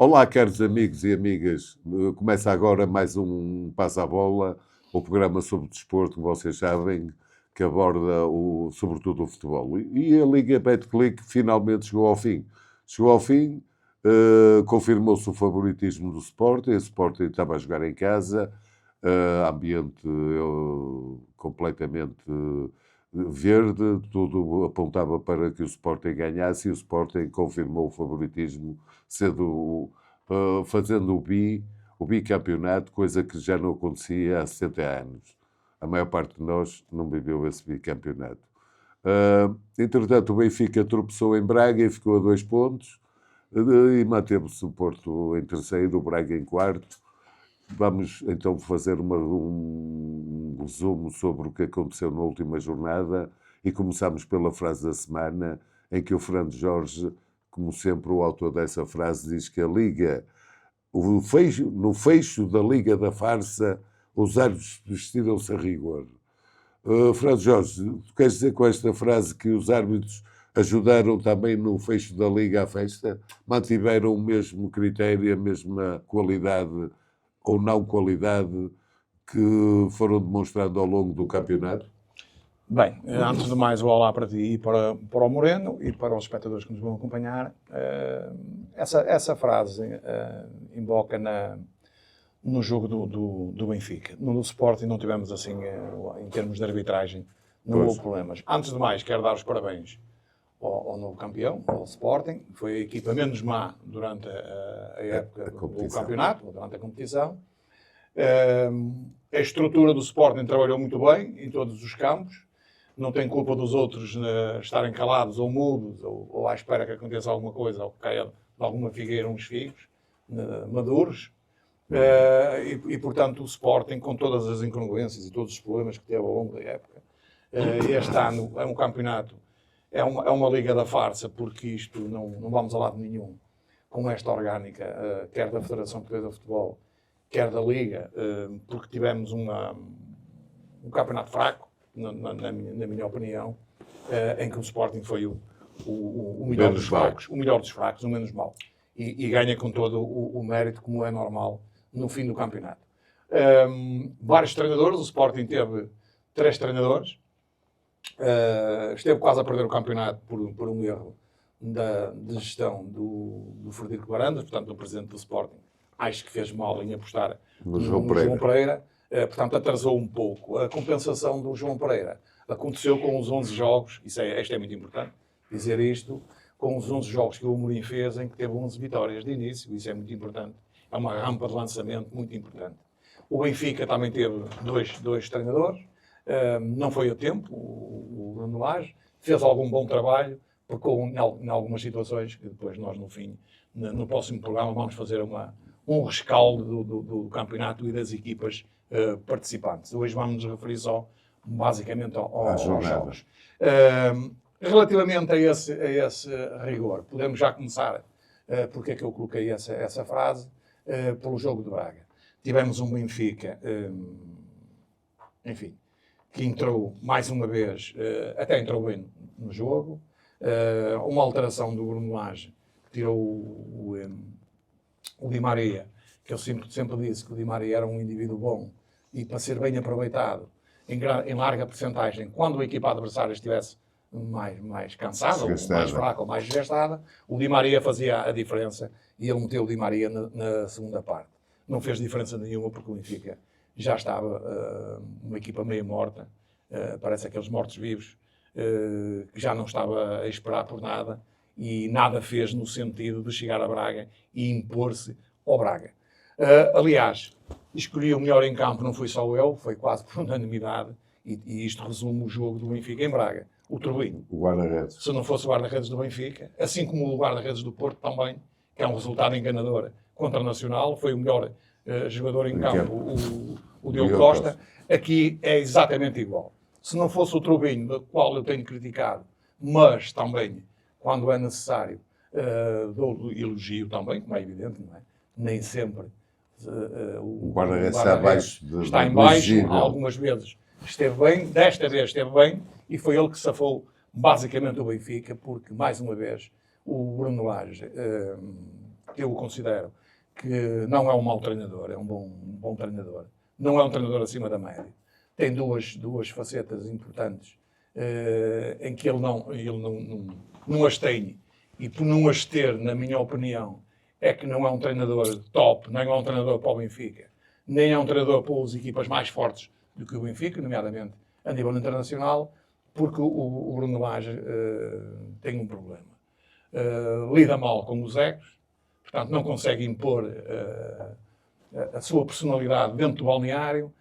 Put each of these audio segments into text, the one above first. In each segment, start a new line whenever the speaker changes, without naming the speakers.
Olá, caros amigos e amigas. Começa agora mais um Passa a Bola, o programa sobre desporto que vocês sabem, que aborda sobretudo o futebol. E a Liga Betclic finalmente chegou ao fim. Chegou ao fim, confirmou-se o favoritismo do Sporting. O Sporting estava a jogar em casa, ambiente completamente verde, tudo apontava para que o Sporting ganhasse e o Sporting confirmou o favoritismo, fazendo o bicampeonato, coisa que já não acontecia há 60 anos. A maior parte de nós não viveu esse bicampeonato. Entretanto, o Benfica tropeçou em Braga e ficou a 2 pontos e manteve-se o Porto em terceiro, o Braga em quarto. Vamos então fazer um resumo sobre o que aconteceu na última jornada e começamos pela frase da semana, em que o Fernando Jorge, como sempre o autor dessa frase, diz que a Liga, no fecho da Liga da Farsa, os árbitros vestiram-se a rigor. Fernando Jorge, tu queres dizer com esta frase que os árbitros ajudaram também no fecho da Liga à festa? Mantiveram o mesmo critério, a mesma qualidade ou não qualidade que foram demonstrando ao longo do campeonato?
Bem, antes de mais, o olá para ti e para o Moreno e para os espectadores que nos vão acompanhar. Essa frase emboca no jogo do Benfica. No Sporting não tivemos assim, em termos de arbitragem, não houve problemas. Antes de mais, quero dar os parabéns ao novo campeão, ao Sporting. Foi a equipa menos má durante a época do campeonato, durante a competição. A estrutura do Sporting trabalhou muito bem em todos os campos. Não tem culpa dos outros estarem calados ou mudos ou à espera que aconteça alguma coisa ou que caia de alguma figueira uns figos maduros. Portanto, o Sporting, com todas as incongruências e todos os problemas que teve ao longo da época, este ano é um campeonato, é uma liga da farsa, porque isto não vamos a lado nenhum com esta orgânica, quer da Federação Portuguesa de Futebol, quer da Liga, porque tivemos um campeonato fraco, na minha opinião, em que o Sporting foi o melhor dos fracos, o melhor dos fracos, o menos mau. E ganha com todo o mérito, como é normal, no fim do campeonato. Vários treinadores, o Sporting teve 3 treinadores, esteve quase a perder o campeonato por um erro de gestão do Frederico Varandas, portanto, do presidente do Sporting. Acho que fez mal em apostar no João Pereira. Portanto, atrasou um pouco. A compensação do João Pereira aconteceu com os 11 jogos, isto é muito importante, dizer isto, com os 11 jogos que o Amorim fez, em que teve 11 vitórias de início, isso é muito importante. É uma rampa de lançamento muito importante. O Benfica também teve dois treinadores, não foi a tempo, o Bruno Lage, fez algum bom trabalho, pecou em algumas situações, que depois nós, no fim, no próximo programa, vamos fazer um rescaldo do campeonato e das equipas participantes. Hoje vamos nos referir só, basicamente, aos jogos. Relativamente a esse rigor, podemos já começar, porque é que eu coloquei essa frase, pelo jogo de Braga. Tivemos um Benfica, enfim, que entrou mais uma vez, até entrou bem no jogo, uma alteração do Bruno Lage, que tirou o Di Maria, que eu sempre disse que o Di Maria era um indivíduo bom e para ser bem aproveitado em larga percentagem, quando a equipa adversária estivesse mais cansada, ou mais fraca, ou mais desgastada, o Di Maria fazia a diferença e ele meteu o Di Maria na segunda parte. Não fez diferença nenhuma porque o Benfica já estava uma equipa meio morta, parece aqueles mortos-vivos, que já não estava a esperar por nada e nada fez no sentido de chegar a Braga e impor-se ao Braga. Aliás, escolhi o melhor em campo, não fui só eu, foi quase por unanimidade, e isto resume o jogo do Benfica em Braga. O Turbino.
O guarda-redes.
Se não fosse o guarda-redes do Benfica, assim como o guarda-redes do Porto também, que é um resultado enganador contra o Nacional, foi o melhor jogador em campo, o Diogo Costa. Aqui é exatamente igual. Se não fosse o Turbino, do qual eu tenho criticado, mas também, quando é necessário, dou elogio também, como é evidente, não é? Nem sempre
o guarda-redes está
em baixo, algumas vezes esteve bem, desta vez esteve bem, e foi ele que safou basicamente o Benfica, porque, mais uma vez, o Bruno Lage eu o considero que não é um mau treinador, é um bom treinador. Não é um treinador acima da média. Tem duas facetas importantes em que ele não as tem. E por não as ter, na minha opinião, é que não é um treinador top, nem é um treinador para o Benfica, nem é um treinador para as equipas mais fortes do que o Benfica, nomeadamente a nível internacional, porque o Bruno Lage tem um problema. Lida mal com os egos, portanto não consegue impor a sua personalidade dentro do balneário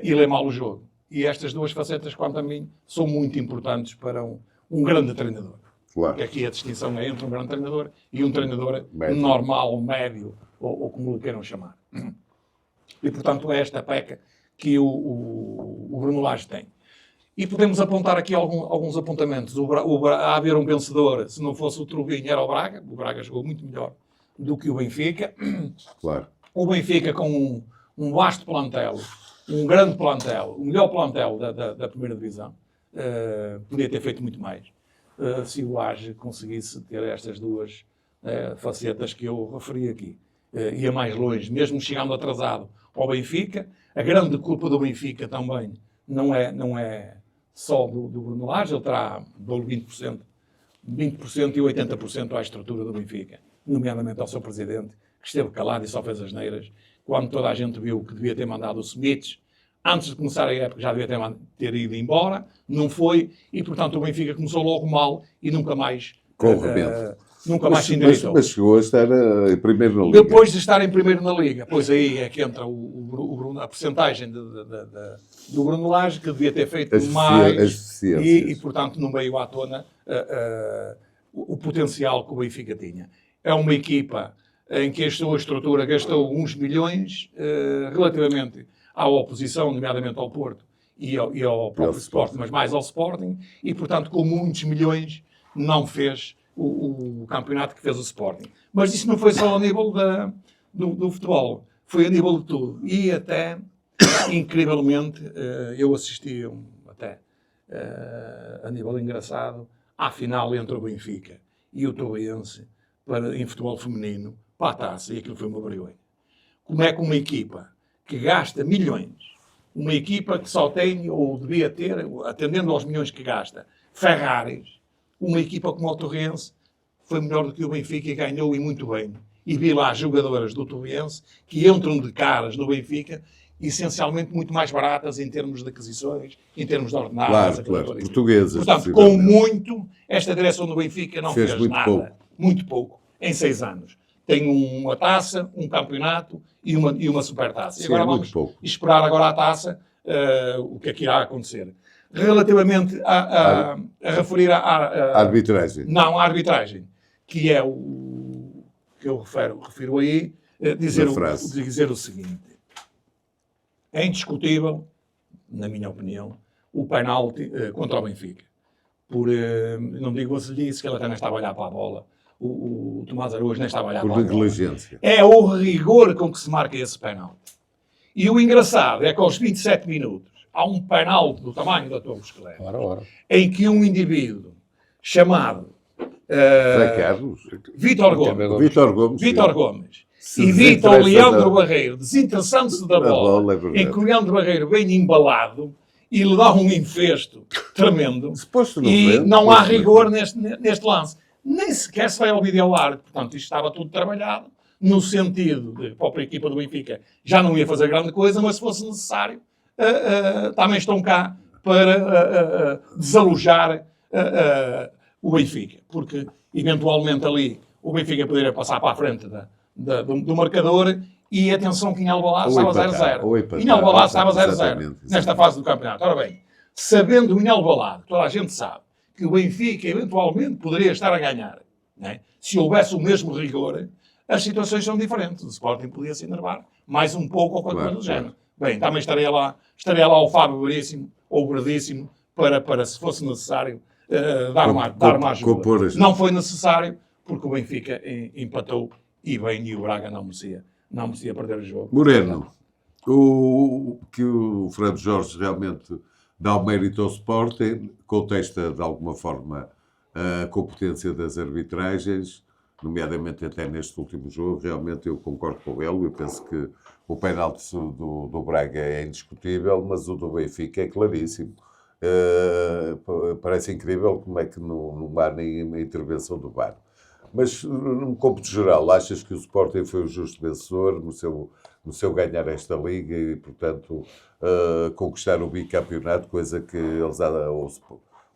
e lê mal o jogo. E estas duas facetas, quanto a mim, são muito importantes para um grande treinador.
Claro.
Porque aqui a distinção é entre um grande treinador e um treinador
médio.
Normal, médio, ou como lhe queiram chamar. E, portanto, é esta peca que o Bruno Lage tem. E podemos apontar aqui alguns apontamentos. A haver um vencedor, se não fosse o Trubinho, era o Braga. O Braga jogou muito melhor do que o Benfica.
Claro.
O Benfica com um vasto plantel, um grande plantel, o melhor plantel da primeira divisão, podia ter feito muito mais. Se o Lage conseguisse ter estas duas facetas que eu referi aqui. Ia mais longe, mesmo chegando atrasado ao Benfica. A grande culpa do Benfica também não é só do Bruno Lage, ele terá 20% e 80% à estrutura do Benfica, nomeadamente ao seu presidente, que esteve calado e só fez asneiras, quando toda a gente viu que devia ter mandado o Smith. Antes de começar a época já devia ter ido embora, não foi, e portanto o Benfica começou logo mal e nunca mais se endireitou.
Mas chegou a estar em primeiro na Liga.
Depois de estar em primeiro na Liga, pois aí é que entra a percentagem do Bruno Lage, que devia ter feito mais, e portanto não veio à tona o potencial que o Benfica tinha. É uma equipa em que a sua estrutura gastou uns milhões relativamente à oposição, nomeadamente ao Porto e ao próprio Sporting, mas mais ao Sporting, e portanto com muitos milhões não fez o campeonato que fez o Sporting. Mas isso não foi só a nível do futebol, foi a nível de tudo. E até, incrivelmente, eu assisti até a nível engraçado à final entre o Benfica e o Torriense em futebol feminino para a taça, e aquilo foi uma vergonha. Como é que uma equipa que gasta milhões, uma equipa que só tem, ou devia ter, atendendo aos milhões que gasta, Ferraris, uma equipa como o Torriense foi melhor do que o Benfica e ganhou, e muito bem. E vi lá jogadoras do Torriense que entram de caras no Benfica, essencialmente muito mais baratas em termos de aquisições, em termos de ordenados.
Claro. Portuguesas.
Portanto, com muito, esta direção do Benfica não fez
muito
nada.
Pouco.
Muito pouco, em 6 anos. Tem uma taça, um campeonato e uma supertaça. E agora vamos esperar agora a taça, o que é que irá acontecer. Relativamente a referir à
arbitragem.
Não, a arbitragem, que é o que eu refiro aí, dizer o seguinte. É indiscutível, na minha opinião, o penalti contra o Benfica. Não digo se lhe disse que ele até nem estava a olhar para a bola. O Tomás Araújo nem estava a olhar para a bola.
Por negligência.
É o rigor com que se marca esse penalti. E o engraçado é que aos 27 minutos há um penalti do tamanho da Torre Esclera, em que um indivíduo chamado Vítor Gomes e Vítor Leandro Barreiro, desinteressando-se da bola, em que o Leandro Barreiro vem embalado e lhe dá um infesto tremendo, e não há rigor neste lance. Nem sequer se vai ao vídeo-árbitro. Portanto, isto estava tudo trabalhado, no sentido de a própria equipa do Benfica já não ia fazer grande coisa, mas se fosse necessário, também estão cá para desalojar o Benfica. Porque, eventualmente, ali o Benfica poderia passar para a frente do marcador, e atenção que em Alvalade estava 0-0. Em Alvalade estava 0-0 nesta fase do campeonato. Ora bem, sabendo em Alvalade, toda a gente sabe que o Benfica eventualmente poderia estar a ganhar, né? Se houvesse o mesmo rigor, as situações são diferentes. O Sporting podia se enervar mais um pouco ou qualquer coisa do género. Bem, também estaria lá o Fábio Veríssimo ou o Verdíssimo para, se fosse necessário, dar uma ajuda. Não foi necessário, porque o Benfica empatou e bem, e o Braga não merecia perder o jogo.
Moreno, que o Fernando Jorge realmente dá o mérito ao Sporting, contesta de alguma forma a competência das arbitragens, nomeadamente até neste último jogo. Realmente eu concordo com ele. Eu penso que o penalti do Braga é indiscutível, mas o do Benfica é claríssimo. Parece incrível como é que não há nenhuma intervenção do VAR. Mas, no cômputo geral, achas que o Sporting foi o justo vencedor no seu ganhar esta Liga e, portanto, conquistar o bicampeonato, coisa que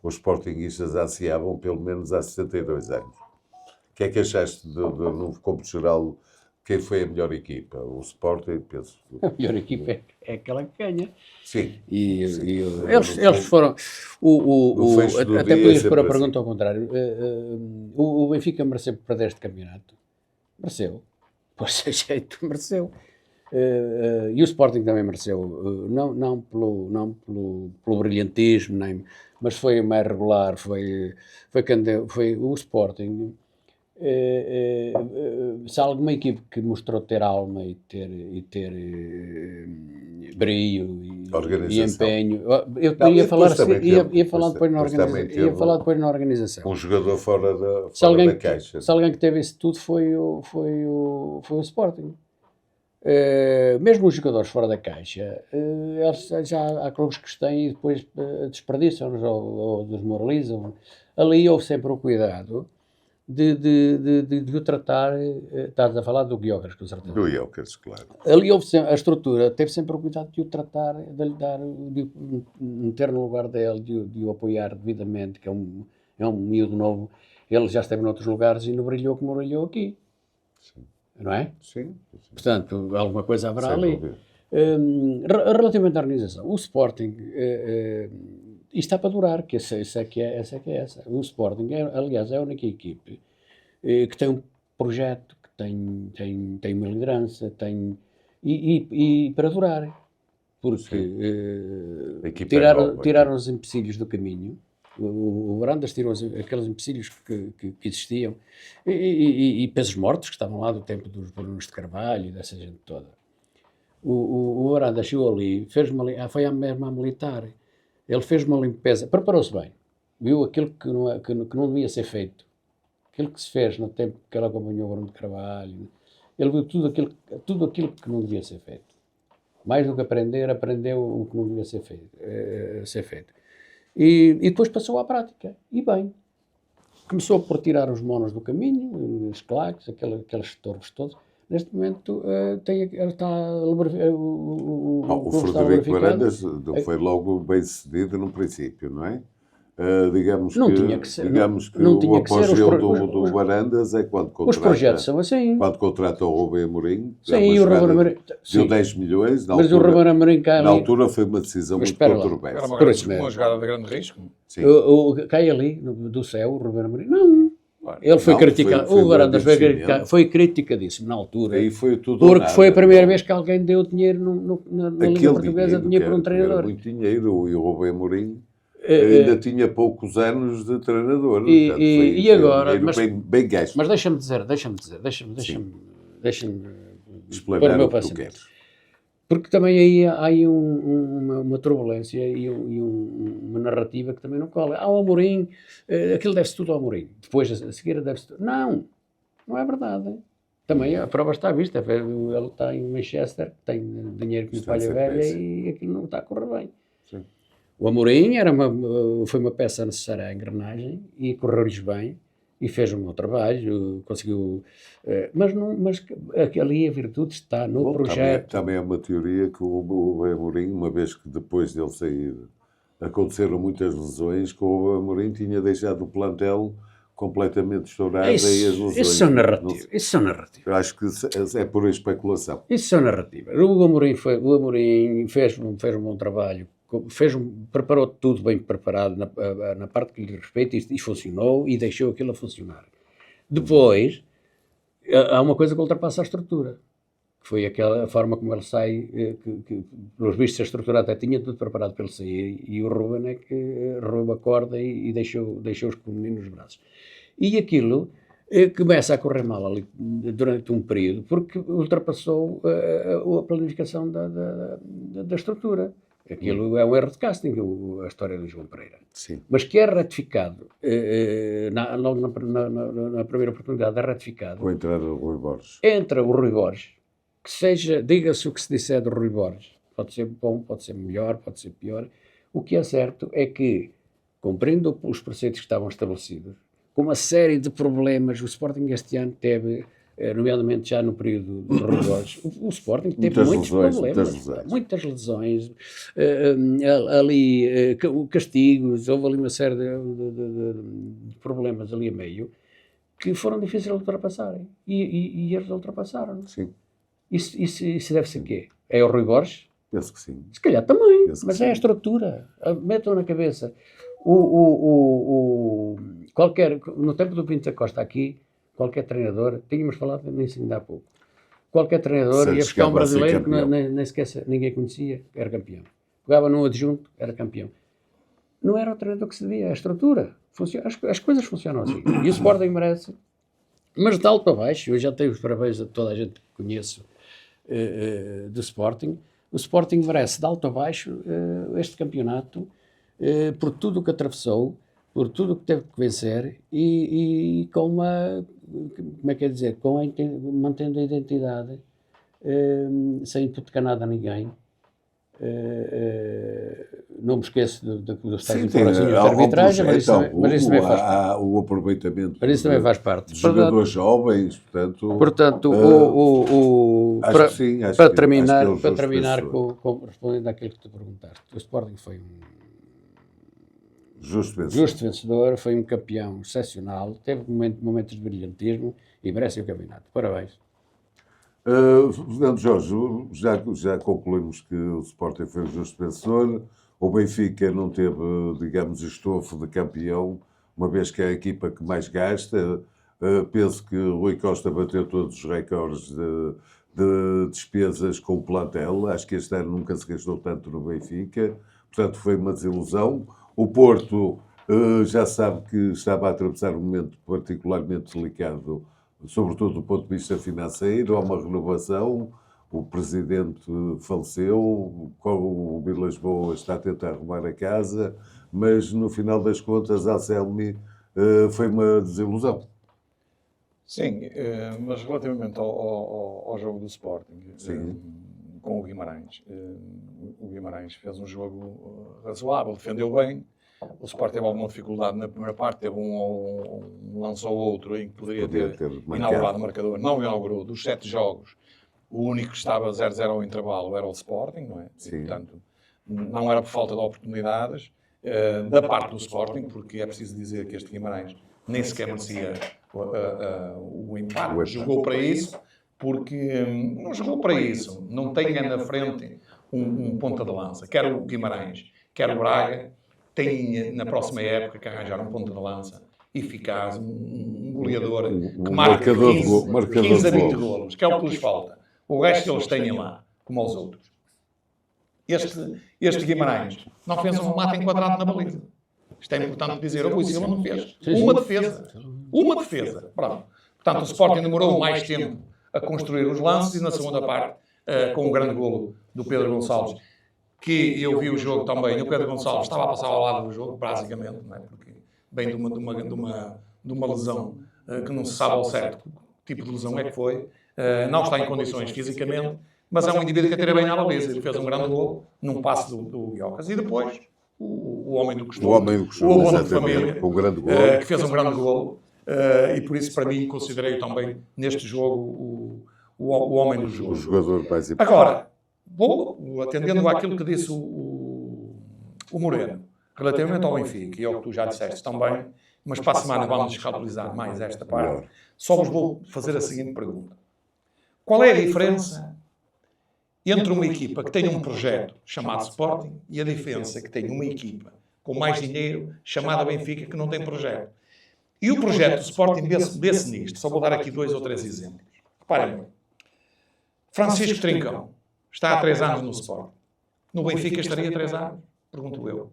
os sportinguistas ansiavam pelo menos há 62 anos? O que é que achaste, no cômputo geral, quem foi a melhor equipa? O Sporting, penso.
A melhor equipa é aquela que ganha.
Sim.
Eles foram. Até podias pôr a pergunta ao contrário. O Benfica mereceu perder este campeonato? Mereceu. Por ser jeito, mereceu. E o Sporting também mereceu. Não pelo brilhantismo, mas foi mais regular. Foi o Sporting. Se há alguma equipe que mostrou ter alma e ter brio e empenho, eu ia falar depois na organização.
Um jogador fora da caixa.
Se alguém que teve isso tudo foi o Sporting. Mesmo os jogadores fora da caixa, já há clubes que os têm e depois desperdiçam-nos ou desmoralizam. Ali houve sempre o cuidado de o tratar. Estás a falar do Gyökeres, com certeza.
Do Gyökeres, claro.
Ali houve sempre, a estrutura teve sempre o cuidado de o tratar, de lhe dar, de meter no lugar dele, de o apoiar devidamente, que é um miúdo novo. Ele já esteve noutros lugares e não brilhou como brilhou aqui.
Sim.
Não é?
Sim.
Portanto, alguma coisa haverá
Sem
ali.
dúvida.
Relativamente à organização, o Sporting isto está para durar, que essa é que é essa. O Sporting, aliás, é a única equipe que tem um projeto, que tem uma liderança, e para durar. Porque tiraram os empecilhos do caminho. O Varandas tirou aqueles empecilhos que existiam e pesos mortos que estavam lá do tempo dos Brunos de Carvalho e dessa gente toda. O Varandas chegou ali, foi a mesma militar. Ele fez uma limpeza, preparou-se bem, viu aquilo que não devia ser feito, aquilo que se fez no tempo que ele acompanhou o Bruno de Carvalho. Ele viu tudo aquilo que não devia ser feito. Mais do que aprendeu o que não devia ser feito. E depois passou à prática. E bem, começou por tirar os monos do caminho, os claques, aqueles torres todos. Neste momento
o Frederico Varandas foi logo bem sucedido no princípio, não é? Digamos que o apogeu do Varandas é quando contrata.
Os projetos são assim.
Quando contrata o Rubem Amorim.
Sim, o Rubem Amorim.
Deu 10 milhões.
Mas o Rubem Amorim cai ali.
Na altura foi uma decisão muito controversa.
Era uma jogada de grande risco.
Cai ali, do céu, o Rubem Amorim. Não. Ele foi criticado. O Varandas foi criticadíssimo na altura.
Aí foi tudo
porque foi a primeira vez que alguém deu dinheiro na Liga Portuguesa, dinheiro para um treinador.
Era muito dinheiro, e o Rubem Amorim ainda tinha poucos anos de treinador.
E agora,
bem gasto.
Mas deixa-me
explanar o que tu queres.
Porque também aí há uma turbulência e uma narrativa que também não cola. O Amorim, aquilo deve-se tudo ao Amorim. Depois, a seguir, deve-se tudo. Não é verdade. Também a prova está à vista. Ele está em Manchester, tem dinheiro que lhe palha velha e aquilo não está a correr bem.
Sim.
O Amorim foi uma peça necessária à engrenagem e correu-lhes bem e fez um bom trabalho, conseguiu... Mas ali a virtude está no projeto.
Também é uma teoria que o Amorim, uma vez que depois dele sair aconteceram muitas lesões, que o Amorim tinha deixado o plantel completamente estourado e as lesões.
Isso são narrativas.
Eu acho que é pura especulação.
Isso são narrativas. O Amorim fez um bom trabalho. Preparou tudo bem preparado na parte que lhe respeita e funcionou e deixou aquilo a funcionar. Depois, há uma coisa que ultrapassa a estrutura, que foi a forma como ele sai, que pelos vistos a estrutura até tinha tudo preparado para ele sair, e o Ruben é que roubou a corda e deixou os meninos nos braços. E aquilo começa a correr mal ali durante um período, porque ultrapassou a planificação da estrutura. Aquilo é um erro de casting, a história do João Pereira.
Sim.
Mas que é ratificado, logo na primeira oportunidade, é ratificado.
Com a entrada do Rui Borges.
Entra o Rui Borges, que seja, diga-se o que se disser do Rui Borges, pode ser bom, pode ser melhor, pode ser pior. O que é certo é que, cumprindo os preceitos que estavam estabelecidos, com uma série de problemas, o Sporting este ano teve, nomeadamente já no período do Rui Borges, o Sporting teve muitos problemas, muitas lesões, ali castigos, houve ali uma série de problemas ali a meio, que foram difíceis de ultrapassarem. E eles ultrapassaram.
Sim.
Isso deve ser quê? É o Rui Borges?
Penso que sim.
Se calhar também, mas é a estrutura. Metam na cabeça. No tempo do Pinto da Costa aqui, qualquer treinador, tínhamos falado nisso ainda há pouco, qualquer treinador ia buscar um brasileiro que nem sequer ninguém conhecia, era campeão. Pegava num adjunto, era campeão. Não era o treinador que se devia, a estrutura. As coisas funcionam assim. E o Sporting merece. Mas de alto a baixo, eu já tenho os parabéns a toda a gente que conheço do Sporting. O Sporting merece de alto a baixo este campeonato por tudo o que atravessou, por tudo o que teve que vencer e com uma, como é que é dizer, mantendo a identidade, sem hipotecar nada a ninguém. Não me esqueço dos tais informações de arbitragem, mas isso também faz parte.
O aproveitamento
mas isso também faz parte.
De jogadores jovens, portanto
para terminar respondendo àquilo que tu perguntaste, o Sporting foi um justo vencedor, foi um campeão excepcional, teve momentos de brilhantismo e merece o campeonato. Parabéns.
Fernando Jorge, já concluímos que o Sporting foi um justo vencedor. O Benfica não teve, digamos, estofo de campeão, uma vez que é a equipa que mais gasta. Penso que o Rui Costa bateu todos os recordes de despesas com o plantel. Acho que este ano nunca se gastou tanto no Benfica. Portanto, foi uma desilusão. O Porto já sabe que estava a atravessar um momento particularmente delicado, sobretudo do ponto de vista financeiro. Há uma renovação, o presidente faleceu, o Vilas Boas está a tentar arrumar a casa, mas no final das contas, a Anselmi foi uma desilusão.
Sim, mas relativamente ao jogo do Sporting, com o Guimarães, o Guimarães fez um jogo razoável, defendeu bem. O Sport teve alguma dificuldade na primeira parte, teve um lance ou outro em que poderia ter inaugurado o marcador. Não inaugurou. Dos 7 jogos, o único que estava 0-0 ao intervalo era o Sporting, não é? E, portanto, não era por falta de oportunidades da parte do Sporting, porque é preciso dizer que este Guimarães nem sequer merecia o empate. Jogou para isso, porque não jogou para isso. Não tenha na frente um ponta de lança. Quer o Guimarães, quer o Braga, tem na próxima época que arranjar um ponto de lança eficaz, um goleador que marca 15 a 20 golos, que é o que lhes falta. O resto que eles têm lá, como aos outros. Este Guimarães não fez um remate enquadrado na baliza. Isto é importante dizer. O Rui Silva não fez uma defesa. Uma defesa. Pronto. Portanto, o Sporting demorou mais tempo a construir os lances e na segunda parte, com o grande golo do Pedro Gonçalves, que eu vi o jogo também, o Pedro Gonçalves estava a passar ao lado do jogo, basicamente, não é? Porque vem de uma lesão que não se sabe ao certo que tipo de lesão é que foi, não está em condições fisicamente, mas é um indivíduo que atira bem na baliza. Ele fez um grande gol num passe do Guiocas. E depois, o homem do costume, o abono de família, que fez um grande gol, e por isso, para mim, considerei também, neste jogo, o homem do jogo.
O jogador mais importante.
Agora, atendendo àquilo que disse o Moreno, relativamente ao Benfica, e ao que tu já disseste também, mas para a semana vamos descapitalizar mais esta parte, só vos vou fazer a seguinte pergunta. Qual é a diferença entre uma equipa que tem um projeto chamado Sporting e a diferença que tem uma equipa com mais dinheiro chamada Benfica que não tem projeto? E o projeto do Sporting vê-se nisto. Só vou dar aqui 2 ou 3 exemplos. Reparem bem. Francisco Trincão está há 3 anos no Sporting. No Benfica estaria 3 anos? Pergunto eu.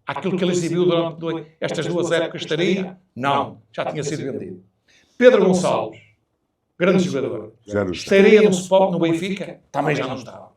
Aquilo que ele exibiu durante estas 2 épocas estaria? Não. Já tinha sido vendido. Pedro Gonçalves, grande jogador. Estaria no Benfica? Também já não estava.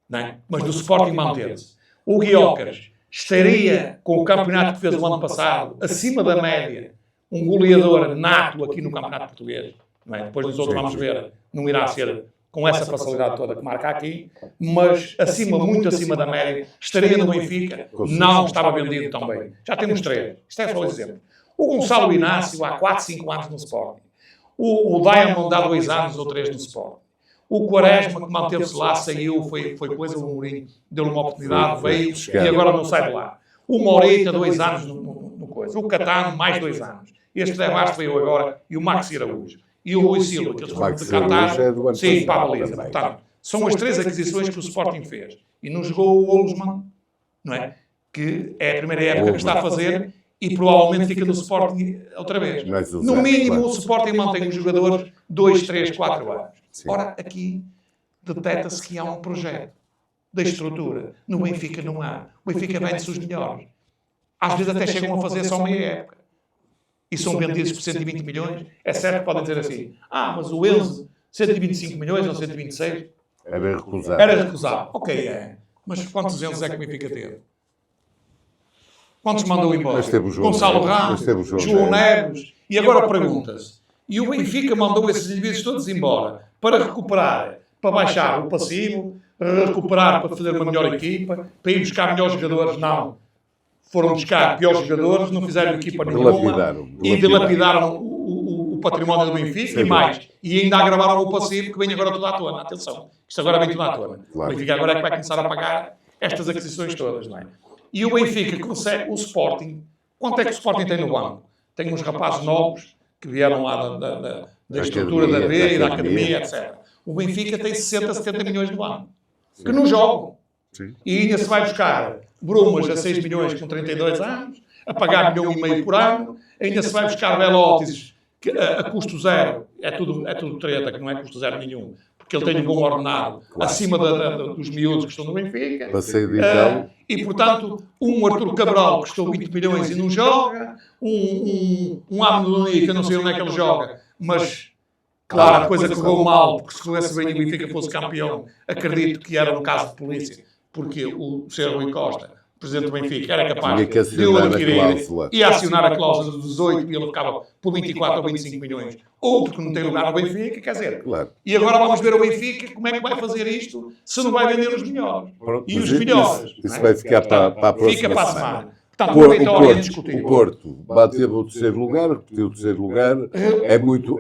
não é? Mas do Sporting manteve-se. O Guiocas estaria, com o campeonato que fez o ano passado, acima da média, um goleador nato aqui no campeonato português. Não é? Depois dos outros vamos ver, não irá ser com essa facilidade toda que marca aqui, mas muito acima da média, estaria no Benfica, não estava vendido tão bem. Já temos 3. Isto é só um exemplo. O Gonçalo Inácio há 4, 5 anos no Sporting. O Diamond há 2 anos ou 3 no Sporting. O Quaresma, que manteve-se lá, saiu, foi coisa, o Mourinho deu-lhe uma oportunidade, veio e agora não sai de lá. O Morita, 2 anos no coisa. O Catano, mais 2 anos. Este Zé Bastos veio agora e o Maxi Araújo. E o Rui Silva, que eles foram de Qatar, sim, para a baliza. Portanto, são as 3 aquisições que o Sporting fez. E não jogou o Olsman, não é? Que é a primeira época que está a fazer e provavelmente fica no Sporting outra vez. No mínimo, o Sporting mantém os jogadores 2, 3, 4 anos. Ora, aqui detecta-se que há um projeto da estrutura. No Benfica não há. O Benfica vende-se os melhores. Às vezes até chegam a fazer só meia época. E são vendidos por 120 milhões. É certo que podem dizer assim, mas o Enzo, 125 milhões ou 126?
Era recusado.
Era recusado. Ok, é. Mas quantos Enzos é que o Benfica teve? Quantos mandou embora? Gonçalo Ramos, João Neves. E agora pergunta-se. E o Benfica mandou esses indivíduos todos embora para recuperar, para baixar o passivo, recuperar para fazer uma melhor equipa, para ir buscar melhores jogadores? Não. Foram buscar piores jogadores, não fizeram equipa nenhuma e dilapidaram o património do Benfica e mais. E ainda agravaram o passivo que vem agora tudo à tona. Atenção, isto agora vem tudo à tona. O Benfica agora é que vai começar a pagar estas aquisições todas, não é? E o Benfica consegue, o Sporting, quanto é que o Sporting tem no banco? Tem uns rapazes novos que vieram lá da estrutura da B e da academia, etc. O Benfica tem 60, 70 milhões no banco, que não jogam. Sim. E ainda se vai buscar Brumas a 6 milhões com 32 anos, a pagar 1,5 milhão por ano, ainda se vai buscar Belotes a custo zero, é tudo treta, que não é custo zero nenhum, porque ele tem um bom ordenado, acima dos miúdos que estão no Benfica. E, portanto, um Artur Cabral que custou 20 milhões e não joga, um Amnoni, que eu não sei onde é que ele joga, mas, claro, a coisa correu mal, porque se fosse bem o Benfica fosse campeão, acredito que era um caso de polícia, porque o Sr. Rui Costa, presidente do Benfica, era capaz de o adquirir e acionar a cláusula dos 18 e ele ficava por 24 ou 25 milhões. Ou porque não tem lugar no Benfica, quer dizer. Claro. E agora vamos ver o Benfica como é que vai fazer isto se não vai vender os melhores. Pronto, e os melhores.
Isso vai ficar para a próxima
Fica para a semana. Portanto, uma vitória indiscutível.
O Porto bateu o 3º lugar, repetiu o 3º lugar.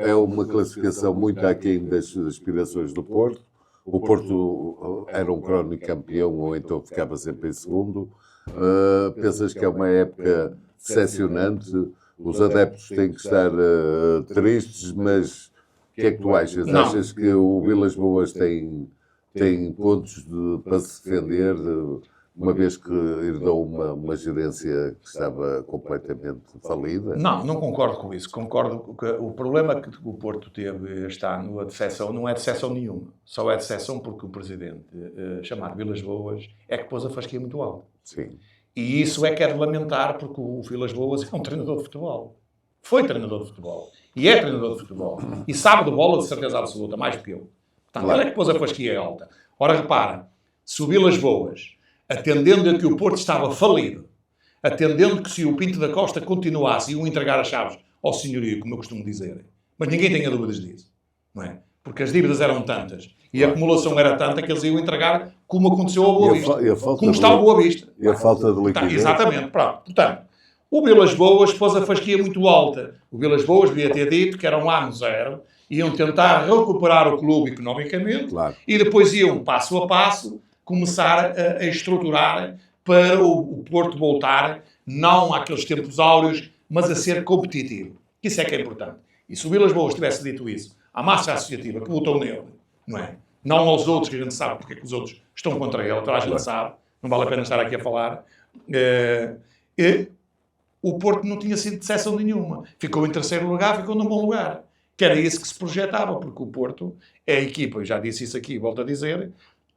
É uma classificação muito aquém das aspirações do Porto. O Porto era um crónico campeão ou então ficava sempre em segundo. Pensas que é uma época decepcionante? Os adeptos têm que estar tristes, mas o que é que tu achas? Não. Achas que o Vilas Boas tem pontos para se defender, uma vez que herdou uma gerência que estava completamente falida?
Não concordo com isso. Concordo que o problema que o Porto teve este ano, a decepção, não é decepção nenhuma. Só é decepção porque o presidente, chamado Vilas Boas, é que pôs a fasquia muito alta.
Sim.
E isso é que é de lamentar, porque o Vilas Boas é um treinador de futebol. Foi treinador de futebol. E é treinador de futebol. E sabe de bola de certeza absoluta, mais do que eu. Portanto, ele é que pôs a fasquia alta. Ora, repara, se o Vilas Boas, atendendo a que o Porto estava falido, atendendo que se o Pinto da Costa continuasse, iam entregar as chaves ao senhorio, como eu costumo dizer. Mas ninguém tenha dúvidas disso. Não é? Porque as dívidas eram tantas e a acumulação era tanta que eles iam entregar como aconteceu ao Boa Vista. Como está o Boa Vista.
E a falta de liquidez.
Exatamente. Pronto. Portanto, o Vilas Boas pôs a fasquia muito alta. O Vilas Boas devia ter dito que era um ano zero, iam tentar recuperar o clube economicamente, claro, e depois iam, passo a passo, começar a estruturar para o Porto voltar, não àqueles tempos áureos, mas a ser competitivo. Isso é que é importante. E se o Vilas Boas tivesse dito isso à massa associativa que votou nele, não é? Não aos outros, que a gente sabe porque é que os outros estão contra ele, toda a gente sabe, não vale a pena estar aqui a falar. O Porto não tinha sido decepção nenhuma. Ficou em 3º lugar, ficou num bom lugar. Que era isso que se projetava, porque o Porto é a equipa, eu já disse isso aqui, volto a dizer,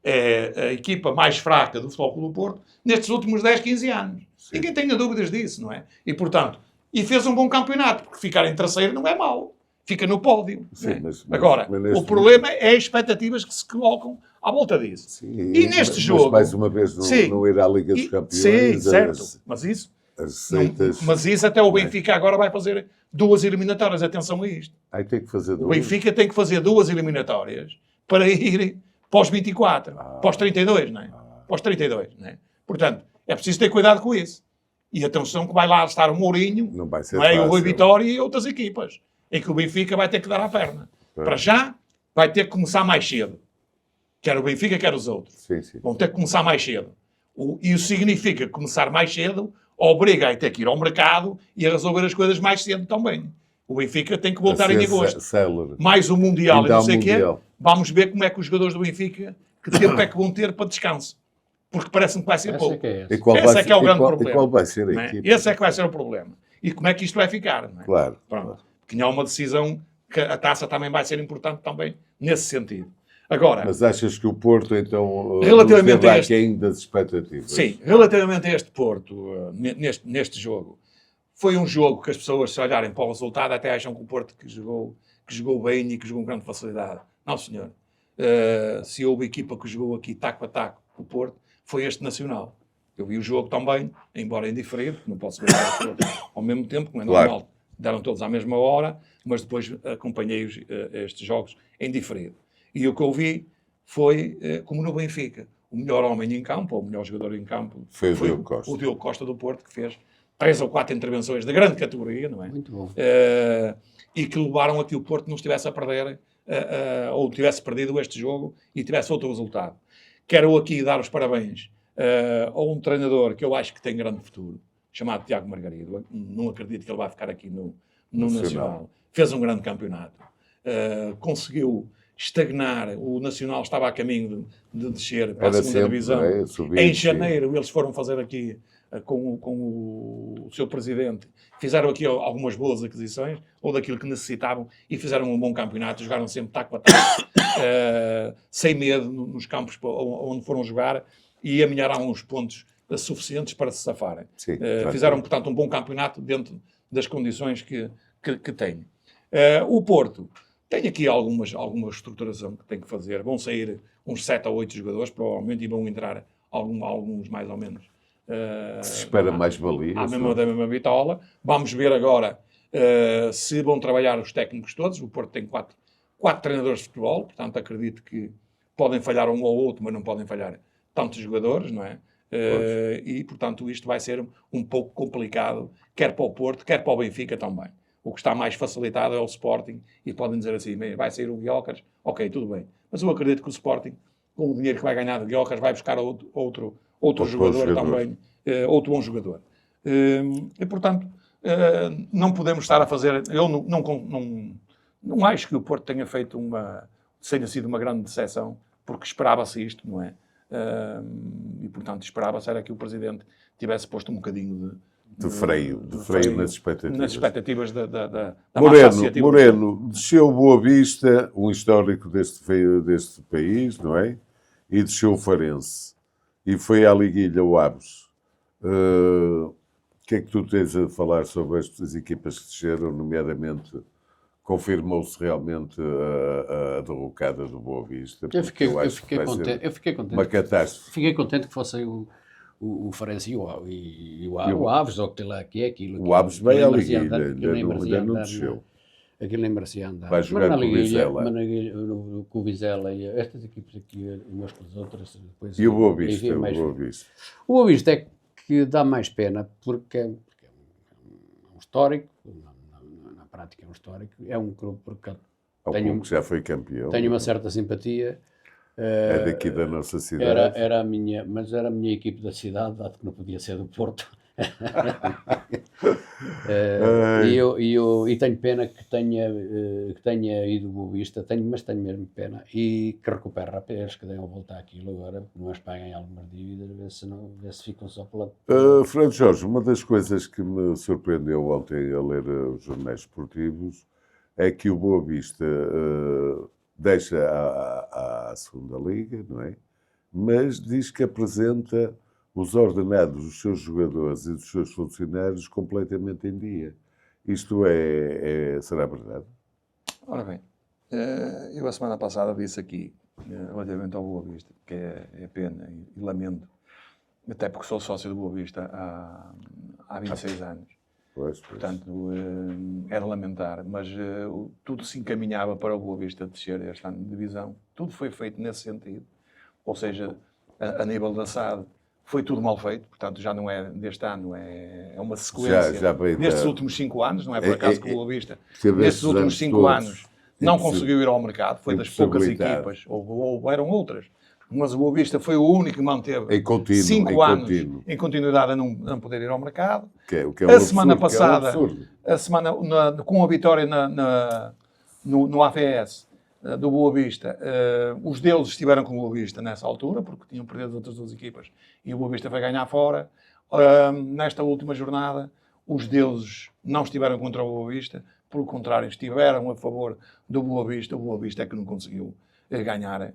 é a equipa mais fraca do Futebol Clube do Porto nestes últimos 10, 15 anos. Sim. Ninguém tenha dúvidas disso, não é? E, portanto, fez um bom campeonato, porque ficar em 3º não é mau. fica no pódio.
Sim,
Né?
mas
Agora,
neste
o problema é as expectativas que se colocam à volta disso.
Sim,
E neste jogo...
Mas mais uma vez
sim,
não ir à Liga dos Campeões.
Sim, certo. Mas isso...
As receitas...
mas isso até o Benfica agora vai fazer 2 eliminatórias. Atenção a isto.
Aí tem que fazer
O
duas.
Benfica tem que fazer 2 eliminatórias para ir para os 24, para os 32, não é? Para os 32, não é? Portanto, é preciso ter cuidado com isso. E atenção que vai lá estar o Mourinho,
Não vai ser
não é? E o
fácil.
Rui Vitória e outras equipas, em que o Benfica vai ter que dar a perna. Para já, vai ter que começar mais cedo. Quer o Benfica, quer os outros.
Sim, sim.
Vão ter que começar mais cedo. E isso significa que começar mais cedo obriga a ter que ir ao mercado e a resolver as coisas mais cedo também. O Benfica tem que voltar em agosto. Mais o Mundial e não sei o quê. Vamos ver como é que os jogadores do Benfica, que tempo é que vão ter para descanso. Porque parece-me que vai ser pouco. Esse é que é o grande problema.
E qual vai ser a equipe?
Esse é que vai ser o problema. E como é que isto vai ficar? Não é?
Claro.
Pronto. Porque há uma decisão que a taça também vai ser importante também nesse sentido. Agora,
mas achas que o Porto, então,
relativamente a
aquém das expectativas?
Sim, relativamente a este Porto, neste jogo, foi um jogo que as pessoas, se olharem para o resultado, até acham que o Porto que jogou bem e que jogou com grande facilidade. Não, senhor. Se houve equipa que jogou aqui taco a taco com o Porto, foi este Nacional. Eu vi o jogo também, embora indiferido, não posso ver ao mesmo tempo, como é normal. Claro. Deram todos à mesma hora, mas depois acompanhei estes jogos em diferido. E o que eu vi foi, como no Benfica, o melhor homem em campo, ou o melhor jogador em campo,
foi o
Diogo Costa do Porto, que fez 3 ou 4 intervenções de grande categoria, não é?
Muito bom.
E que levaram a que o Porto não estivesse a perder, ou tivesse perdido este jogo e tivesse outro resultado. Quero aqui dar os parabéns a um treinador que eu acho que tem grande futuro, chamado Tiago Margarido. Não acredito que ele vai ficar aqui no Nacional. Fez um grande campeonato. Conseguiu estagnar. O Nacional estava a caminho de descer para a segunda divisão. Em janeiro eles foram fazer aqui com o seu presidente, fizeram aqui algumas boas aquisições, ou daquilo que necessitavam, e fizeram um bom campeonato, jogaram sempre taco a taco, sem medo nos campos onde foram jogar, e amelharam uns pontos suficientes para se safarem.
Sim,
fizeram, portanto, um bom campeonato dentro das condições que têm. O Porto tem aqui alguma estruturação que tem que fazer. Vão sair uns 7 ou 8 jogadores, provavelmente, e vão entrar alguns mais ou menos.
Se espera mais valia.
Da mesma bitola. Vamos ver agora se vão trabalhar os técnicos todos. O Porto tem 4 treinadores de futebol, portanto acredito que podem falhar um ou outro, mas não podem falhar tantos jogadores, não é? E, portanto, isto vai ser um pouco complicado, quer para o Porto, quer para o Benfica também. O que está mais facilitado é o Sporting, e podem dizer assim, vai sair o Guiocas, ok, tudo bem. Mas eu acredito que o Sporting, com o dinheiro que vai ganhar do Guiocas, vai buscar outro jogador também, outro bom jogador. E, portanto, não podemos estar a fazer... Eu não acho que o Porto tenha feito tenha sido uma grande decepção, porque esperava-se isto, não é? E, portanto, esperava-se era que o Presidente tivesse posto um bocadinho
de freio nas expectativas.
Nas expectativas da massa associativa.
Moreno, desceu Boa Vista, um histórico deste país, não é? E desceu o Farense. E foi à liguilha o Aves. O que é que tu tens a falar sobre estas equipas que desceram, nomeadamente... Confirmou-se realmente a derrocada do Boa Vista.
Eu fiquei contente.
Uma catástrofe.
Fiquei contente que fosse o Farense e o Aves, ou que tem lá aqui é aquilo.
O Aves veio à liguilha, ainda não desceu.
Aquilo nem merecia andar.
Vai jogar com o Vizela.
Com o Vizela e estas equipes aqui, umas com as outras. Depois,
e o Boa Vista?
O Boa Vista é que dá mais pena, porque é um histórico. Prática é um histórico, é um clube porque
que já foi campeão.
Tenho uma certa simpatia.
É daqui da nossa cidade.
Era a minha equipe da cidade, dado que não podia ser do Porto. E tenho pena que tenha ido o Boa Vista, mas tenho mesmo pena, e que recupere rapazes, que deem a volta àquilo agora, porque não as paguem algumas dívidas, ver se ficam só pela...
Fernando Jorge, uma das coisas que me surpreendeu ontem a ler os jornais esportivos é que o Boa Vista deixa a segunda liga, não é? Mas diz que apresenta os ordenados dos seus jogadores e dos seus funcionários completamente em dia. Isto será verdade?
Ora bem, eu a semana passada disse aqui, relativamente ao Boa Vista, que é pena e lamento, até porque sou sócio do Boa Vista há 26 anos.
Pois.
Portanto, era lamentar, mas tudo se encaminhava para o Boa Vista descer este ano de divisão. Tudo foi feito nesse sentido. Ou seja, a nível da SAD, foi tudo mal feito. Portanto, já não é deste ano, é uma sequência
Já veio
destes últimos 5 anos. Não é por acaso que o Boa Vista, nestes últimos
anos
5
todos,
anos, não conseguiu ir ao mercado. Foi das poucas
impossibilidade.
equipas, ou eram outras. Mas o Boa Vista foi o único que manteve
Em contínuo,
5 anos
contínuo.
em continuidade a não poder ir ao mercado.
O que é um
A semana
absurdo,
passada,
que é um absurdo.
a semana, com a vitória no AFS do Boa Vista, os deuses estiveram com o Boa Vista nessa altura, porque tinham perdido as outras duas equipas, e o Boa Vista vai ganhar fora. Nesta última jornada, os deuses não estiveram contra o Boa Vista, pelo contrário, estiveram a favor do Boa Vista. O Boa Vista é que não conseguiu ganhar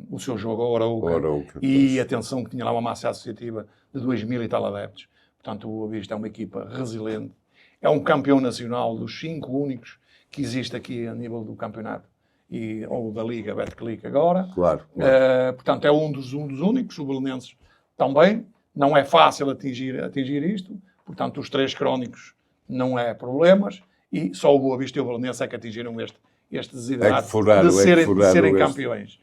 o seu jogo, a Orouca, e atenção que tinha lá uma massa associativa de 2.000 e tal adeptos. Portanto, o Boa Vista é uma equipa resiliente, é um campeão nacional dos 5 únicos que existe aqui a nível do campeonato, ou da Liga Betclic agora.
Claro.
Portanto, é um dos únicos, o Belenenses também. Não é fácil atingir isto, portanto, os 3 crónicos não é problemas, e só o Boa Vista e o Belenenses é que atingiram este desidrato de serem campeões.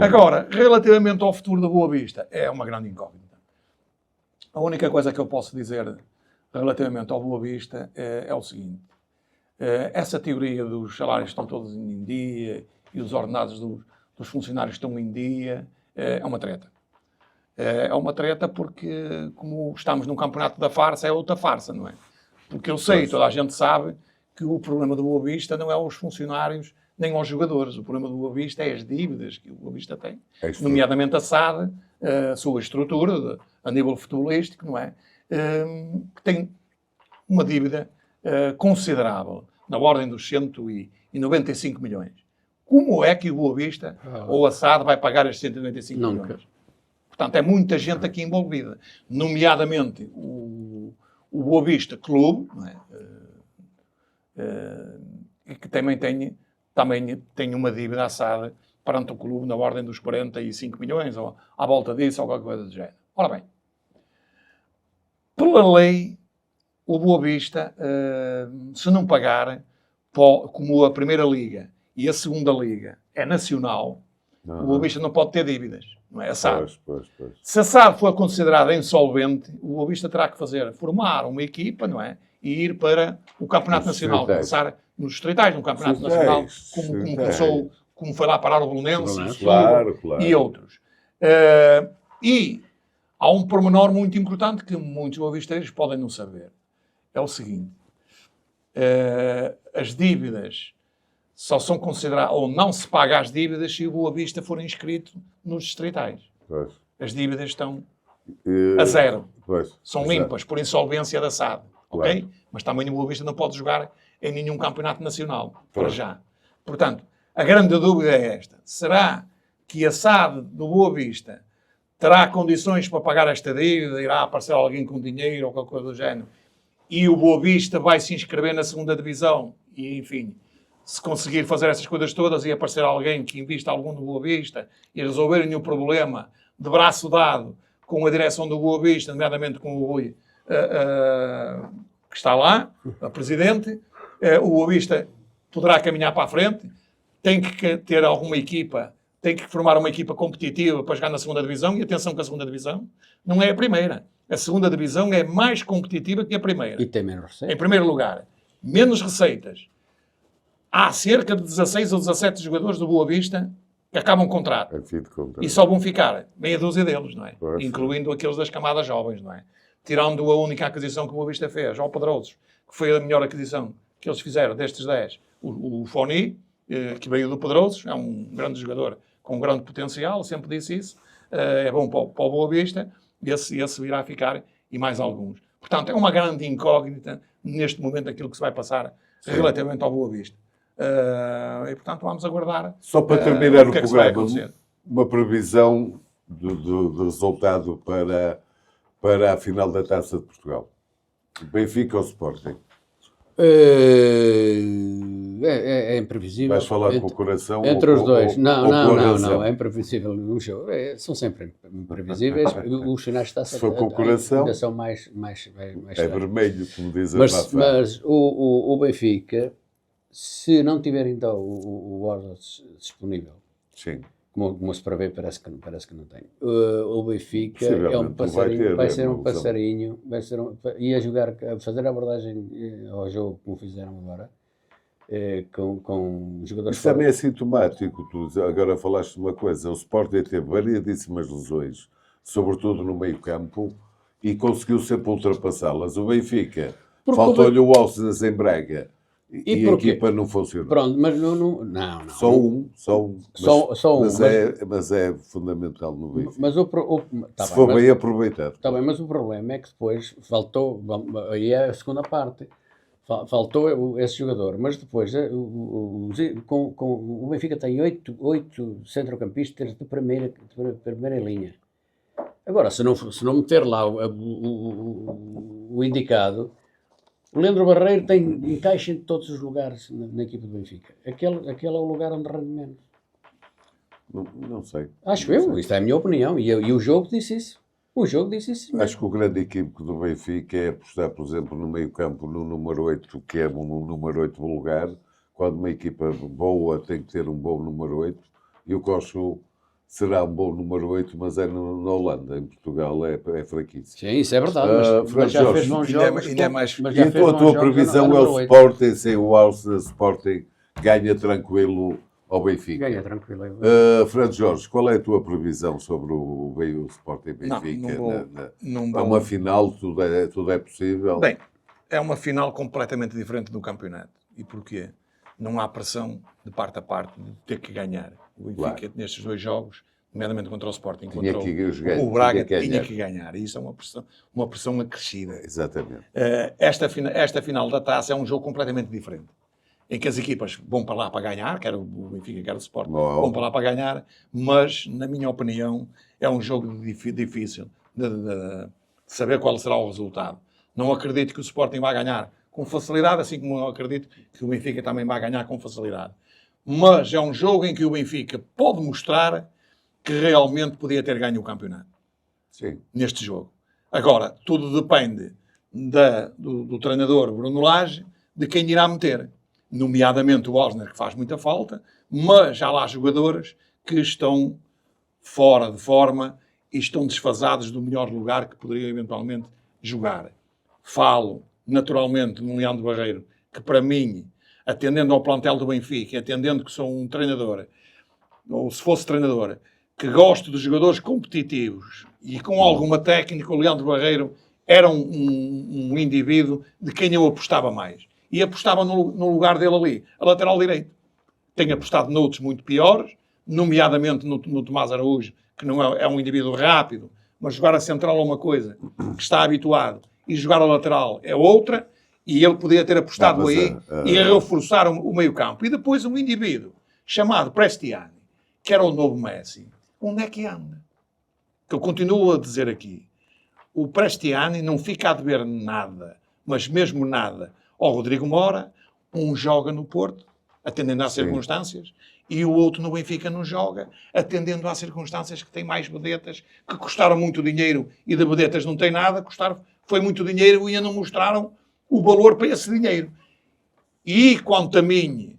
Agora, relativamente ao futuro da Boa Vista, é uma grande incógnita. A única coisa que eu posso dizer relativamente ao Boa Vista é o seguinte. Essa teoria dos salários estão todos em dia e os ordenados dos funcionários estão em dia é uma treta. É uma treta porque, como estamos num campeonato da farsa, é outra farsa, não é? Porque eu sei, toda a gente sabe, que o problema do Boa Vista não é os funcionários nem aos jogadores. O problema do Boa Vista é as dívidas que o Boa Vista tem, nomeadamente a SAD, a sua estrutura a nível futebolístico, não é? Que tem uma dívida considerável, na ordem dos 195 milhões. Como é que o Boa Vista ou a SAD vai pagar estes 195 milhões? Portanto, é muita gente aqui envolvida, nomeadamente o Boa Vista Clube, não é? Que também tem uma dívida assada perante o clube na ordem dos 45 milhões, ou à volta disso, ou qualquer coisa do género. Ora bem, pela lei, o Boa Vista, se não pagar, como a Primeira Liga e a Segunda Liga é nacional, o Boa Vista não pode ter dívidas, não é? A SAD. Se a SAD for considerada insolvente, o Boa Vista terá que formar uma equipa, não é? E ir para o Campeonato Nacional, começar nos distritais, no Campeonato Nacional, como foi lá parar o Belenenses e outros. E há um pormenor muito importante que muitos boavisteiros podem não saber. É o seguinte, as dívidas só são consideradas, ou não se paga as dívidas se o Boa Vista for inscrito nos distritais. As dívidas estão a zero. São limpas por insolvência da SAD. Ok? Mas também o Boa Vista não pode jogar em nenhum campeonato nacional, para já. Portanto, a grande dúvida é esta. Será que a SAD do Boa Vista terá condições para pagar esta dívida? Irá aparecer alguém com dinheiro ou qualquer coisa do género? E o Boa Vista vai se inscrever na segunda divisão? E, enfim, se conseguir fazer essas coisas todas e aparecer alguém que invista algum no Boa Vista e resolverem o problema de braço dado com a direção do Boa Vista, nomeadamente com o Rui, que está lá, a presidente, o Boa Vista poderá caminhar para a frente, tem que ter alguma equipa, tem que formar uma equipa competitiva para jogar na segunda divisão, e atenção que a segunda divisão não é a primeira. A segunda divisão é mais competitiva que a primeira.
E tem menos receitas.
Em primeiro lugar, menos receitas. Há cerca de 16 ou 17 jogadores do Boa Vista que acabam contrato. E só vão ficar meia dúzia deles, não é? Incluindo aqueles das camadas jovens, não é? Tirando a única aquisição que o Boa Vista fez, ao Pedrosos, que foi a melhor aquisição que eles fizeram destes 10. O Foni, que veio do Pedrosos, é um grande jogador com um grande potencial, sempre disse isso, é bom para o Boa Vista, e esse virá ficar, e mais alguns. Portanto, é uma grande incógnita, neste momento, aquilo que se vai passar relativamente ao Boa Vista. E, portanto, vamos aguardar.
Só para terminar o programa, uma previsão do resultado para a final da Taça de Portugal. Benfica ou Sporting?
É imprevisível.
Vais falar com o coração
entre
ou,
os dois.
ou
Não,
com a
não,
razão?
não. É imprevisível no jogo. São sempre imprevisíveis. Os finais de taça
Se for com o coração,
ainda são mais
é vermelho, como diz a
Mas,
Rafa.
mas o Benfica, se não tiver então o Orlando disponível,
Sim.
como se prevê, parece que não tem. O Benfica é um
Possivelmente não vai
passarinho,
ter,
vai
é
ser
uma
um
opção.
passarinho, ia jogar, a fazer a abordagem ao jogo como fizeram agora, com jogadores
Isso também é sintomático. Tu agora falaste de uma coisa. O Sporting teve variedíssimas lesões, sobretudo no meio-campo, e conseguiu sempre ultrapassá-las. O Benfica,
Porque
faltou-lhe o Alces em Braga e a
porquê?
equipa não funcionou.
Pronto, mas não.
Só um.
Só um,
Mas é fundamental no Benfica.
Mas tá
Se for bem aproveitado.
Está bem, mas o problema é que depois faltou, aí é a segunda parte, faltou esse jogador, mas depois o Benfica tem 8 centrocampistas de primeira linha. Agora, se não meter lá o indicado, o Leandro Barreiro encaixa em todos os lugares na equipa do Benfica. Aquele é o lugar onde rende menos.
Não sei.
Acho eu, isto é a minha opinião, e o jogo disse isso. O jogo disse isso mesmo.
Acho que o grande equívoco do Benfica é apostar, por exemplo, no meio-campo no número 8, que é um número 8 vulgar, quando uma equipa boa tem que ter um bom número 8, e o Kochu será um bom número 8, mas é na Holanda. Em Portugal é fraquíssimo.
Sim, isso é verdade, mas já
Jorge,
fez bons
ainda é
jogos.
ainda é mais-
mas já
E
fez
então a
bons
tua
jogos
previsão
no
é o
número 8.
Sporting, sem o Alce, Sporting ganha tranquilo ao Benfica.
Ganha tranquilo.
Fernando Jorge, qual é a tua previsão sobre o Sporting
Não,
Benfica?
não vou- não
É
vou-
uma final, tudo é possível.
Bem, é uma final completamente diferente do campeonato. E porquê? Não há pressão de parte a parte de ter que ganhar. O Benfica,
Claro.
nestes 2 jogos, nomeadamente contra o Sporting,
Tinha
contra
que jogar,
o Braga,
tinha que
tinha
ganhar.
que ganhar. E isso é uma pressão acrescida.
Exatamente.
Esta final da taça é um jogo completamente diferente. Em que as equipas vão para lá para ganhar, quer o Benfica, quer o Sporting, vão para lá para ganhar, mas, na minha opinião, é um jogo difícil de saber qual será o resultado. Não acredito que o Sporting vai ganhar com facilidade, assim como eu acredito que o Benfica também vai ganhar com facilidade. Mas é um jogo em que o Benfica pode mostrar que realmente podia ter ganho o campeonato.
Sim.
Neste jogo. Agora, tudo depende do treinador Bruno Lage, de quem irá meter. Nomeadamente o Osner, que faz muita falta, mas há lá jogadores que estão fora de forma e estão desfasados do melhor lugar que poderiam eventualmente jogar. Falo, naturalmente, no Leandro Barreiro, que para mim, atendendo ao plantel do Benfica, atendendo que sou um treinador, ou se fosse treinador, que gosto de jogadores competitivos e com alguma técnica, o Leandro Barreiro era um indivíduo de quem eu apostava mais. E apostava no lugar dele ali, a lateral direito. Tenho apostado noutros muito piores, nomeadamente no Tomás Araújo, que não é um indivíduo rápido, mas jogar a central é uma coisa que está habituado, e jogar a lateral é outra, e ele podia ter apostado aí e reforçar o meio-campo. E depois um indivíduo chamado Prestiani, que era o novo Messi. Onde é que anda? Que eu continuo a dizer aqui. O Prestiani não fica a dever nada, mas mesmo nada, ao Rodrigo Mora. Um joga no Porto, atendendo às circunstâncias, e o outro no Benfica não joga, atendendo às circunstâncias que tem mais vedetas, que custaram muito dinheiro e de vedetas não tem nada, foi muito dinheiro e ainda não mostraram o valor para esse dinheiro. E quanto a mim,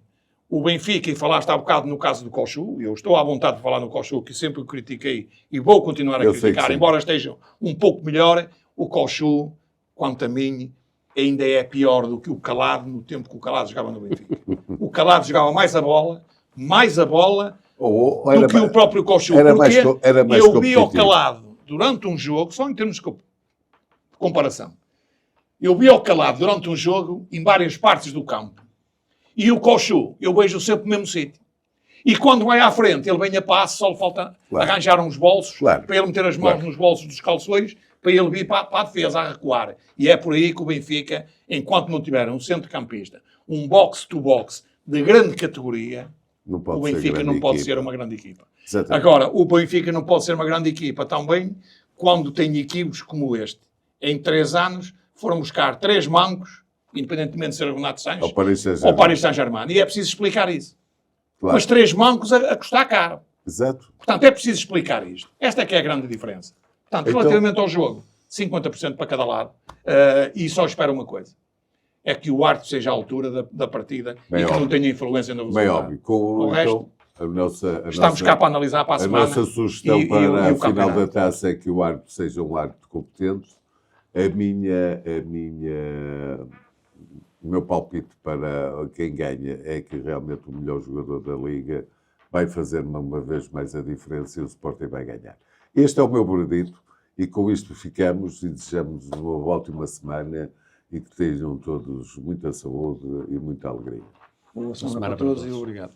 o Benfica, e falaste há bocado no caso do Kochu, eu estou à vontade de falar no Kochu, que sempre o critiquei e vou continuar a criticar, embora esteja um pouco melhor, o Kochu, quanto a mim, ainda é pior do que o Calado no tempo que o Calado jogava no Benfica. O Calado jogava mais a bola do que o próprio Kochu. Porque eu vi o Calado durante um jogo, só em termos de comparação, eu vi o Calado durante um jogo em várias partes do campo. E o Kochu, eu vejo sempre no mesmo sítio. E quando vai à frente, ele vem a passo, só lhe falta arranjar uns bolsos, para ele meter as mãos nos bolsos dos calções, para ele vir para a defesa, a recuar. E é por aí que o Benfica, enquanto não tiver um centrocampista, um box-to-box de grande categoria, o Benfica não pode ser uma grande equipa. Exatamente. Agora, o Benfica não pode ser uma grande equipa também quando tem equipes como este. Em 3 anos foram buscar 3 mancos independentemente de ser o Renato Sanches
Ao Paris
ou
Saint-Germain.
o Paris Saint-Germain. E é preciso explicar isso.
Claro.
Mas 3 mancos a custar caro.
Exato.
Portanto, é preciso explicar isto. Esta é que é a grande diferença. Portanto,
Então-
relativamente ao jogo, 50% para cada lado. E só espero uma coisa. É que o árbitro seja à altura da partida
Bem
e que não
óbvio.
tenha influência no
Bem
resultado.
óbvio.
O resto,
A nossa,
estamos cá para analisar para a
a
semana.
nossa sugestão
e
para
o
a final
campeonato.
da taça é que o árbitro seja um árbitro competente. O meu palpite para quem ganha é que realmente o melhor jogador da Liga vai fazer uma vez mais a diferença e o Sporting vai ganhar. Este é o meu veredito e com isto ficamos e desejamos uma ótima semana e que tenham todos muita saúde e muita alegria.
Boa
semana
semana para
para
todos
todos.
e obrigado.